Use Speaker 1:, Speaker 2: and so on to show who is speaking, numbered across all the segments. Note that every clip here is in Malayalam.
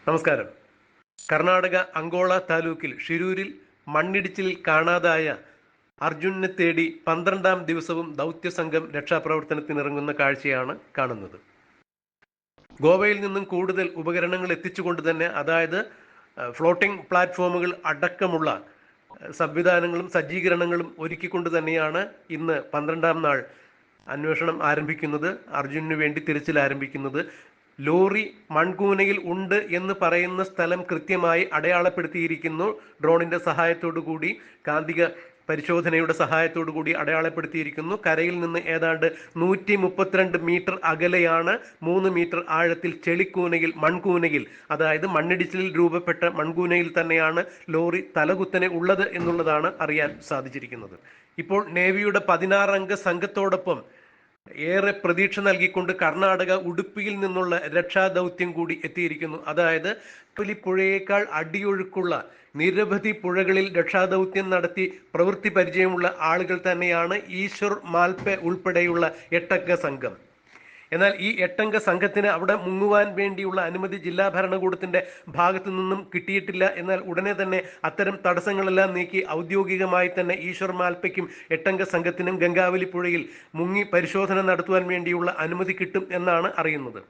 Speaker 1: നമസ്കാരം. കർണാടക അങ്കോള താലൂക്കിൽ ഷിരൂരിൽ മണ്ണിടിച്ചിലിൽ കാണാതായ അർജുനെ തേടി 12ാം ദിവസവും ദൗത്യസംഘം രക്ഷാപ്രവർത്തനത്തിനിറങ്ങുന്ന കാഴ്ചയാണ് കാണുന്നത്. ഗോവയിൽ നിന്നും കൂടുതൽ ഉപകരണങ്ങൾ എത്തിച്ചുകൊണ്ട് തന്നെ, അതായത് ഫ്ലോട്ടിംഗ് പ്ലാറ്റ്ഫോമുകൾ അടക്കമുള്ള സംവിധാനങ്ങളും സജ്ജീകരണങ്ങളും ഒരുക്കിക്കൊണ്ട് തന്നെയാണ് ഇന്ന് 12ാം നാൾ അന്വേഷണം ആരംഭിക്കുന്നത്. അർജുനു വേണ്ടി തിരച്ചിൽ ആരംഭിക്കുന്നത്. ലോറി മൺകൂനയിൽ ഉണ്ട് എന്ന് പറയുന്ന സ്ഥലം കൃത്യമായി അടയാളപ്പെടുത്തിയിരിക്കുന്നു. ഡ്രോണിന്റെ സഹായത്തോടു കൂടി, കാന്തിക പരിശോധനയുടെ സഹായത്തോടു കൂടി അടയാളപ്പെടുത്തിയിരിക്കുന്നു. കരയിൽ നിന്ന് ഏതാണ്ട് 132 മീറ്റർ അകലെയാണ് 3 മീറ്റർ ആഴത്തിൽ ചെളിക്കൂനയിൽ, മൺകൂനയിൽ, അതായത് മണ്ണിടിച്ചിലിൽ രൂപപ്പെട്ട മൺകൂനയിൽ തന്നെയാണ് ലോറി തലകുത്തനെ ഉള്ളത് എന്നുള്ളതാണ് അറിയാൻ സാധിച്ചിരിക്കുന്നത്. ഇപ്പോൾ നേവിയുടെ 16 അംഗ സംഘത്തോടൊപ്പം ഏറെ പ്രതീക്ഷ നൽകിക്കൊണ്ട് കർണാടക ഉടുപ്പിയിൽ നിന്നുള്ള രക്ഷാദൗത്യം കൂടി എത്തിയിരിക്കുന്നു. അതായത് പുഴയേക്കാൾ അടിയൊഴുക്കുള്ള നിരവധി പുഴകളിൽ രക്ഷാദൗത്യം നടത്തി പ്രവൃത്തി പരിചയമുള്ള ആളുകൾ തന്നെയാണ് ഈശ്വർ മാൽപെ ഉൾപ്പെടെയുള്ള 8 അംഗ സംഘം. എന്നാൽ ഈ 8 അംഗ സംഘത്തിന് അവിടെ മുങ്ങുവാൻ വേണ്ടിയുള്ള അനുമതി ജില്ലാ ഭരണകൂടത്തിന്റെ ഭാഗത്തു നിന്നും കിട്ടിയിട്ടില്ല. എന്നാൽ ഉടനെ തന്നെ അത്തരം തടസ്സങ്ങളെല്ലാം നീക്കി ഔദ്യോഗികമായി തന്നെ ഈശ്വർ മാൽപ്പയ്ക്കും 8 അംഗ സംഘത്തിനും ഗംഗാവലി പുഴയിൽ മുങ്ങി പരിശോധന നടത്തുവാൻ വേണ്ടിയുള്ള അനുമതി കിട്ടും എന്നാണ് അറിയുന്നത്.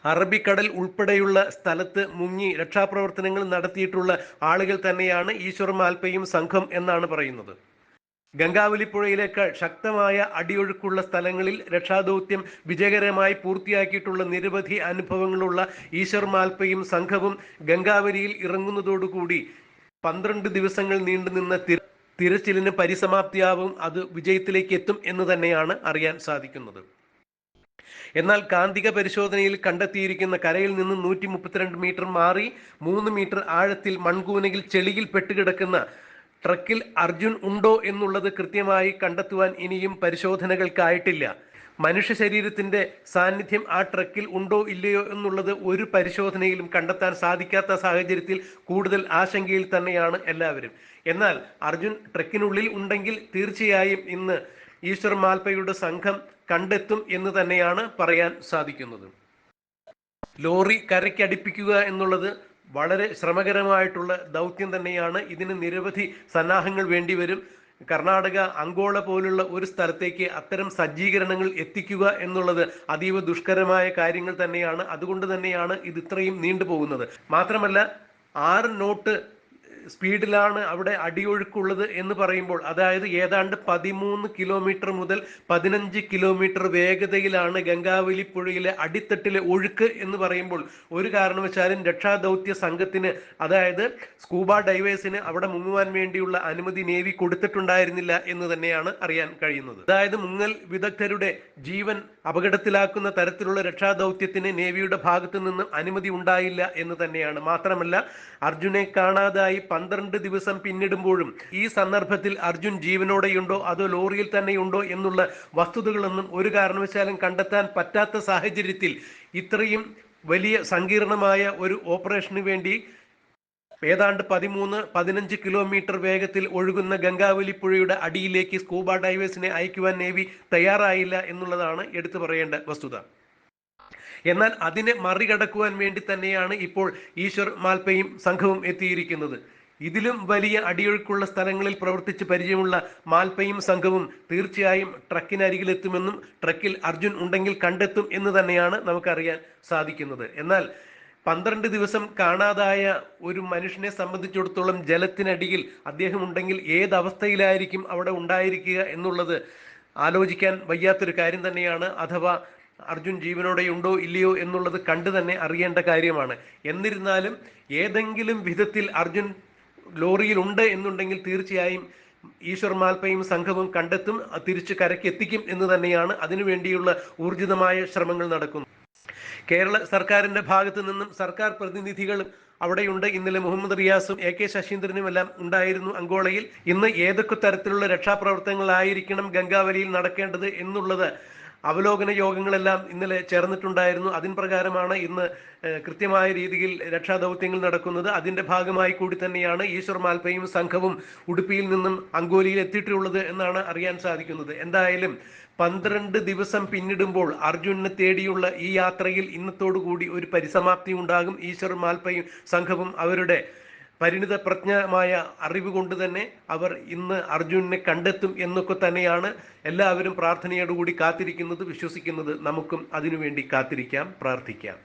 Speaker 1: അറബിക്കടൽ ഉൾപ്പെടെയുള്ള സ്ഥലത്ത് മുങ്ങി രക്ഷാപ്രവർത്തനങ്ങൾ നടത്തിയിട്ടുള്ള ആളുകൾ തന്നെയാണ് ഈശ്വർ മാൽപ്പയും സംഘം എന്നാണ് പറയുന്നത്. ഗംഗാവലി പുഴയിലേക്കാൾ ശക്തമായ അടിയൊഴുക്കുള്ള സ്ഥലങ്ങളിൽ രക്ഷാദൗത്യം വിജയകരമായി പൂർത്തിയാക്കിയിട്ടുള്ള നിരവധി അനുഭവങ്ങളുള്ള ഈശ്വർ മാൽപ്പയും സംഘവും ഗംഗാവലിയിൽ ഇറങ്ങുന്നതോടുകൂടി 12 ദിവസങ്ങൾ നീണ്ടുനിന്ന തിരച്ചിലിന് പരിസമാപ്തിയാവും. അത് വിജയത്തിലേക്ക് എത്തും എന്ന് തന്നെയാണ് അറിയാൻ സാധിക്കുന്നത്. എന്നാൽ കാന്തിക പരിശോധനയിൽ കണ്ടെത്തിയിരിക്കുന്ന കരയിൽ നിന്ന് 132 മീറ്റർ മാറി 3 മീറ്റർ ആഴത്തിൽ മൺകൂനയിൽ ചെളിയിൽ പെട്ടുകിടക്കുന്ന ട്രക്കിൽ അർജുൻ ഉണ്ടോ എന്നുള്ളത് കൃത്യമായി കണ്ടെത്തുവാൻ ഇനിയും പരിശോധനകൾക്കായിട്ടില്ല. മനുഷ്യ ശരീരത്തിന്റെ സാന്നിധ്യം ആ ട്രക്കിൽ ഉണ്ടോ ഇല്ലയോ എന്നുള്ളത് ഒരു പരിശോധനയിലും കണ്ടെത്താൻ സാധിക്കാത്ത സാഹചര്യത്തിൽ കൂടുതൽ ആശങ്കയിൽ തന്നെയാണ് എല്ലാവരും. എന്നാൽ അർജുൻ ട്രക്കിനുള്ളിൽ ഉണ്ടെങ്കിൽ തീർച്ചയായും ഇന്ന് ഈശ്വർ മാൽപ്പയുടെ സംഘം കണ്ടെത്തും എന്ന് തന്നെയാണ് പറയാൻ സാധിക്കുന്നത്. ലോറി കരയ്ക്കടിപ്പിക്കുക എന്നുള്ളത് വളരെ ശ്രമകരമായിട്ടുള്ള ദൗത്യം തന്നെയാണ്. ഇതിന് നിരവധി സന്നാഹങ്ങൾ വേണ്ടിവരും. കർണാടക അങ്കോള പോലുള്ള ഒരു സ്ഥലത്തേക്ക് അത്തരം സജ്ജീകരണങ്ങൾ എത്തിക്കുക എന്നുള്ളത് അതീവ ദുഷ്കരമായ കാര്യങ്ങൾ തന്നെയാണ്. അതുകൊണ്ട് തന്നെയാണ് ഇത് ഇത്രയും നീണ്ടുപോകുന്നത്. മാത്രമല്ല 6 നോട്ട് സ്പീഡിലാണ് അവിടെ അടിയൊഴുക്കുള്ളത് എന്ന് പറയുമ്പോൾ, അതായത് ഏതാണ്ട് 13 കിലോമീറ്റർ മുതൽ 15 കിലോമീറ്റർ വേഗതയിലാണ് ഗംഗാവലി പുഴയിലെ അടിത്തട്ടിലെ ഒഴുക്ക് എന്ന് പറയുമ്പോൾ ഒരു കാരണവശാലും രക്ഷാദൗത്യ സംഘത്തിന്, അതായത് സ്കൂബ ഡൈവേഴ്സിന് അവിടെ മുങ്ങുവാൻ വേണ്ടിയുള്ള അനുമതി നേവി കൊടുത്തിട്ടുണ്ടായിരുന്നില്ല എന്ന് തന്നെയാണ് അറിയാൻ കഴിയുന്നത്. അതായത് മുങ്ങൽ വിദഗ്ധരുടെ ജീവൻ അപകടത്തിലാക്കുന്ന തരത്തിലുള്ള രക്ഷാദൗത്യത്തിന് നേവിയുടെ ഭാഗത്തു നിന്നും അനുമതി ഉണ്ടായില്ല എന്ന് തന്നെയാണ്. മാത്രമല്ല അർജുനെ കാണാതായി 12 ദിവസം പിന്നിടുമ്പോഴും ഈ സന്ദർഭത്തിൽ അർജുൻ ജീവനോടെയുണ്ടോ അതോ ലോറിയിൽ തന്നെയുണ്ടോ എന്നുള്ള വസ്തുതകളൊന്നും ഒരു കാരണവശാലും കണ്ടെത്താൻ പറ്റാത്ത സാഹചര്യത്തിൽ ഇത്രയും വലിയ സങ്കീർണമായ ഒരു ഓപ്പറേഷന് വേണ്ടി ഏതാണ്ട് 13-15 കിലോമീറ്റർ വേഗത്തിൽ ഒഴുകുന്ന ഗംഗാവലി പുഴയുടെ അടിയിലേക്ക് സ്കൂബ ഡൈവേഴ്സിനെ അയക്കുവാൻ നേവി തയ്യാറായില്ല എന്നുള്ളതാണ് എടുത്തു പറയേണ്ട വസ്തുത. എന്നാൽ അതിനെ മറികടക്കുവാൻ വേണ്ടി തന്നെയാണ് ഇപ്പോൾ ഈശ്വർ മാൽപ്പയും സംഘവും എത്തിയിരിക്കുന്നത്. ഇതിലും വലിയ അടിയൊഴുക്കുള്ള സ്ഥലങ്ങളിൽ പ്രവർത്തിച്ച് പരിചയമുള്ള മാൽപ്പയും സംഘവും തീർച്ചയായും ട്രക്കിനരികിലെത്തുമെന്നും ട്രക്കിൽ അർജുൻ ഉണ്ടെങ്കിൽ കണ്ടെത്തും എന്ന് തന്നെയാണ് നമുക്കറിയാൻ സാധിക്കുന്നത്. എന്നാൽ 12 ദിവസം കാണാതായ ഒരു മനുഷ്യനെ സംബന്ധിച്ചിടത്തോളം ജലത്തിനടിയിൽ അദ്ദേഹം ഉണ്ടെങ്കിൽ ഏതവസ്ഥയിലായിരിക്കും അവിടെ ഉണ്ടായിരിക്കുക എന്നുള്ളത് ആലോചിക്കാൻ വയ്യാത്തൊരു കാര്യം തന്നെയാണ്. അഥവാ അർജുൻ ജീവനോടെയുണ്ടോ ഇല്ലയോ എന്നുള്ളത് കണ്ടു തന്നെ അറിയേണ്ട കാര്യമാണ്. എന്നിരുന്നാലും ഏതെങ്കിലും വിധത്തിൽ അർജുൻ ലോറിയിൽ ഉണ്ട് എന്നുണ്ടെങ്കിൽ തീർച്ചയായും ഈശ്വർ മാൽപ്പയും സംഘവും കണ്ടെത്തും, തിരിച്ച് കരയ്ക്ക് എത്തിക്കും എന്ന് തന്നെയാണ് അതിനുവേണ്ടിയുള്ള ഊർജിതമായ ശ്രമങ്ങൾ നടക്കുന്നത്. കേരള സർക്കാരിന്റെ ഭാഗത്തു നിന്നും സർക്കാർ പ്രതിനിധികളും അവിടെയുണ്ട്. ഇന്നലെ മുഹമ്മദ് റിയാസും AK ശശീന്ദ്രനും എല്ലാം ഉണ്ടായിരുന്നു അങ്കോളയിൽ. ഇന്ന് ഏതൊക്കെ തരത്തിലുള്ള രക്ഷാപ്രവർത്തനങ്ങളായിരിക്കണം ഗംഗാവലിയിൽ നടക്കേണ്ടത് എന്നുള്ളത് അവലോകന യോഗങ്ങളെല്ലാം ഇന്നലെ ചേർന്നിട്ടുണ്ടായിരുന്നു. അതിൻ പ്രകാരമാണ് ഇന്ന് കൃത്യമായ രീതിയിൽ രക്ഷാദൗത്യങ്ങൾ നടക്കുന്നത്. അതിന്റെ ഭാഗമായി കൂടി തന്നെയാണ് ഈശ്വർ മാൽപ്പയും സംഘവും ഉടുപ്പിയിൽ നിന്നും അങ്കോലിയിൽ എത്തിയിട്ടുള്ളത് എന്നാണ് അറിയാൻ സാധിക്കുന്നത്. എന്തായാലും 12 ദിവസം പിന്നിടുമ്പോൾ അർജുനനെ തേടിയുള്ള ഈ യാത്രയിൽ ഇന്നത്തോടുകൂടി ഒരു പരിസമാപ്തി ഉണ്ടാകും. ഈശ്വർ മാൽപ്പയും സംഘവും അവരുടെ പരിണിത പ്രജ്ഞമായ അറിവ് കൊണ്ട് തന്നെ അവർ ഇന്ന് അർജുനനെ കണ്ടെത്തും എന്നൊക്കെ തന്നെയാണ് എല്ലാവരും പ്രാർത്ഥനയോടുകൂടി കാത്തിരിക്കുന്നത്, വിശ്വസിക്കുന്നത്. നമുക്കും അതിനുവേണ്ടി കാത്തിരിക്കാം, പ്രാർത്ഥിക്കാം.